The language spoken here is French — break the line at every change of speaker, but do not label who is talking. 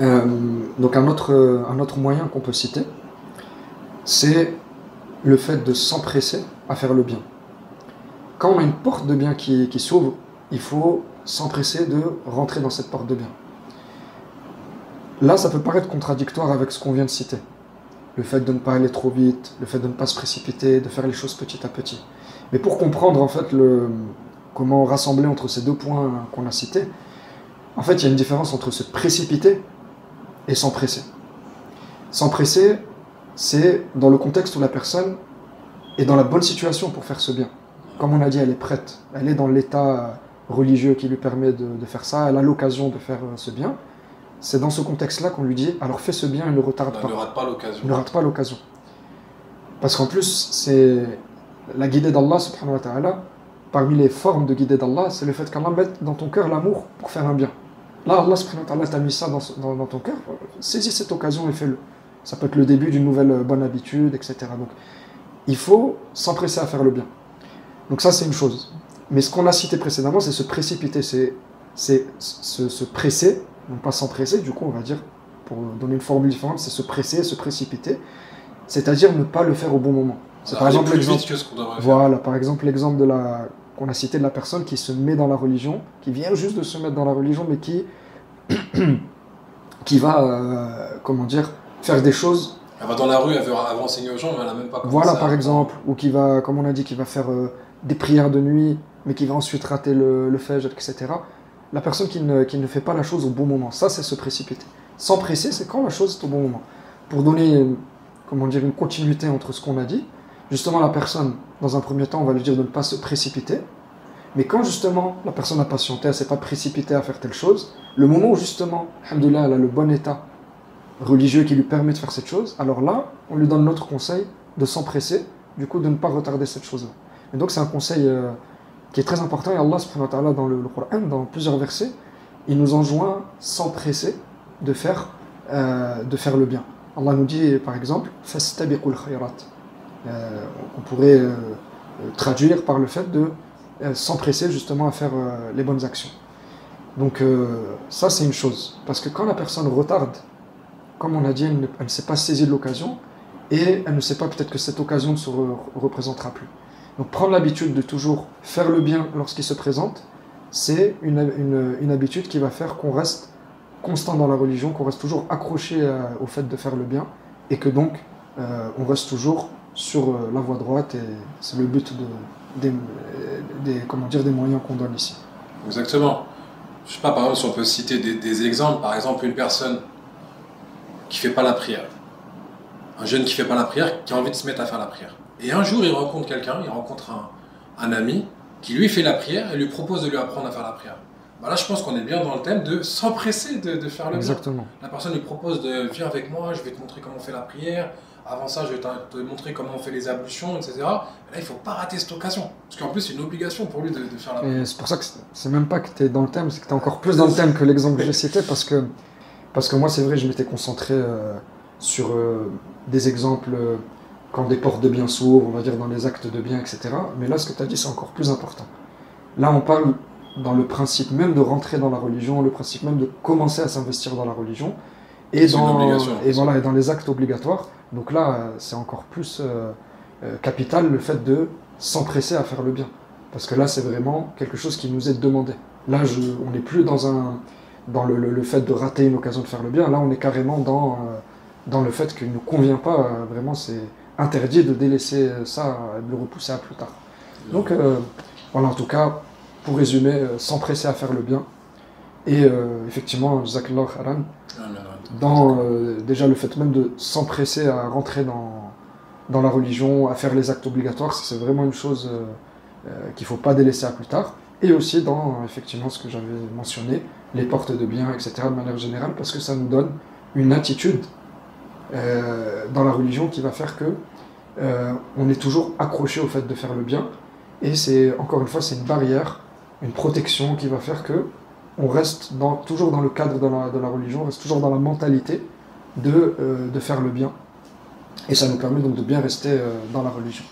Donc un autre moyen qu'on peut citer, c'est le fait de s'empresser à faire le bien. Quand on a une porte de bien qui s'ouvre, il faut s'empresser de rentrer dans cette porte de bien. Là, ça peut paraître contradictoire avec ce qu'on vient de citer. Le fait de ne pas aller trop vite, le fait de ne pas se précipiter, de faire les choses petit à petit. Mais pour comprendre en fait comment rassembler entre ces deux points qu'on a cités, en fait, il y a une différence entre se précipiter et s'empresser. S'empresser, c'est dans le contexte où la personne est dans la bonne situation pour faire ce bien. Comme on a dit, elle est prête, elle est dans l'état religieux qui lui permet de faire ça, elle a l'occasion de faire ce bien. C'est dans ce contexte-là qu'on lui dit, alors fais ce bien et ne retarde pas.
Ne rate pas l'occasion.
Ne rate pas l'occasion. Parce qu'en plus, c'est la guidée d'Allah, subhanahu wa ta'ala, parmi les formes de guidée d'Allah, c'est le fait qu'Allah mette dans ton cœur l'amour pour faire un bien. Là, Allah subhanahu wa ta'ala t'a mis ça dans ton cœur, saisis cette occasion et fais-le. Ça peut être le début d'une nouvelle bonne habitude, etc. Donc, il faut s'empresser à faire le bien. Donc ça, c'est une chose. Mais ce qu'on a cité précédemment, c'est se précipiter, c'est se presser, non pas s'empresser, du coup, on va dire, pour donner une formule différente, c'est se presser, se précipiter, c'est-à-dire ne pas le faire au bon moment. C'est par exemple l'exemple. Voilà, par exemple l'exemple qu'on a cité de la personne qui se met dans la religion, qui vient juste de se mettre dans la religion, mais qui va, comment dire, faire des choses.
Elle va dans la rue, elle veut enseigner aux gens, mais elle n'a même pas commencé.
Voilà, par exemple, ou qui va, comme on a dit, qui va faire des prières de nuit, mais qui va ensuite rater le fajr, etc. La personne qui ne fait pas la chose au bon moment, ça c'est se précipiter. S'empresser, c'est quand la chose est au bon moment. Pour donner, comment dire, une continuité entre ce qu'on a dit, justement la personne, dans un premier temps, on va lui dire de ne pas se précipiter, mais quand justement la personne a patienté, elle ne s'est pas précipitée à faire telle chose, le moment où justement, alhamdoulilah, elle a le bon état religieux qui lui permet de faire cette chose, alors là, on lui donne notre conseil de s'empresser, du coup de ne pas retarder cette chose-là. Et donc c'est un conseil qui est très important, et Allah subhanahu wa ta'ala dans le Coran, dans plusieurs versets, il nous enjoint s'empresser de faire le bien. Allah nous dit par exemple « Fastabiqul khayrat ». On pourrait traduire par le fait de s'empresser justement à faire les bonnes actions. Donc ça c'est une chose, parce que quand la personne retarde, comme on a dit, elle ne s'est pas saisie de l'occasion, et elle ne sait pas peut-être que cette occasion ne se représentera plus. Donc prendre l'habitude de toujours faire le bien lorsqu'il se présente, c'est une habitude qui va faire qu'on reste constant dans la religion, qu'on reste toujours accroché au fait de faire le bien, et que donc on reste toujours sur la voie droite, et c'est le but des moyens qu'on donne ici.
Exactement. Je ne sais pas, par exemple, si on peut citer des exemples, par exemple une personne qui ne fait pas la prière, un jeune qui ne fait pas la prière, qui a envie de se mettre à faire la prière. Et un jour, il rencontre quelqu'un, il rencontre un ami qui lui fait la prière et lui propose de lui apprendre à faire la prière. Bah là, je pense qu'on est bien dans le thème de s'empresser de faire le
Exactement.
bien. La personne lui propose de viens avec moi, je vais te montrer comment on fait la prière. Avant ça, je vais te montrer comment on fait les ablutions, etc. Et là, il ne faut pas rater cette occasion. Parce qu'en plus, c'est une obligation pour lui de faire la prière.
Et c'est pour ça que c'est même pas que tu es dans le thème, c'est que tu es encore plus dans le thème que l'exemple que j'ai cité, parce que moi, c'est vrai, je m'étais concentré sur des exemples quand des portes de bien s'ouvrent, on va dire dans les actes de bien, etc. Mais là, ce que tu as dit, c'est encore plus important. Là, on parle dans le principe même de rentrer dans la religion, le principe même de commencer à s'investir dans la religion, et dans les actes obligatoires. Donc là, c'est encore plus capital le fait de s'empresser à faire le bien. Parce que là, c'est vraiment quelque chose qui nous est demandé. Là, on n'est plus dans le fait de rater une occasion de faire le bien. Là, on est carrément dans le fait qu'il ne nous convient pas. Vraiment, c'est interdit de délaisser ça, de le repousser à plus tard. Donc, voilà, en tout cas, pour résumer, s'empresser à faire le bien. Et effectivement, jazakallahu khairan, dans déjà le fait même de s'empresser à rentrer dans la religion, à faire les actes obligatoires, c'est vraiment une chose qu'il ne faut pas délaisser à plus tard. Et aussi dans, effectivement, ce que j'avais mentionné, les portes de bien, etc., de manière générale, parce que ça nous donne une attitude dans la religion qui va faire que on est toujours accroché au fait de faire le bien. Et c'est, encore une fois, c'est une barrière, une protection qui va faire que on reste toujours dans le cadre de la religion, on reste toujours dans la mentalité de faire le bien. Et ça nous permet donc de bien rester dans la religion.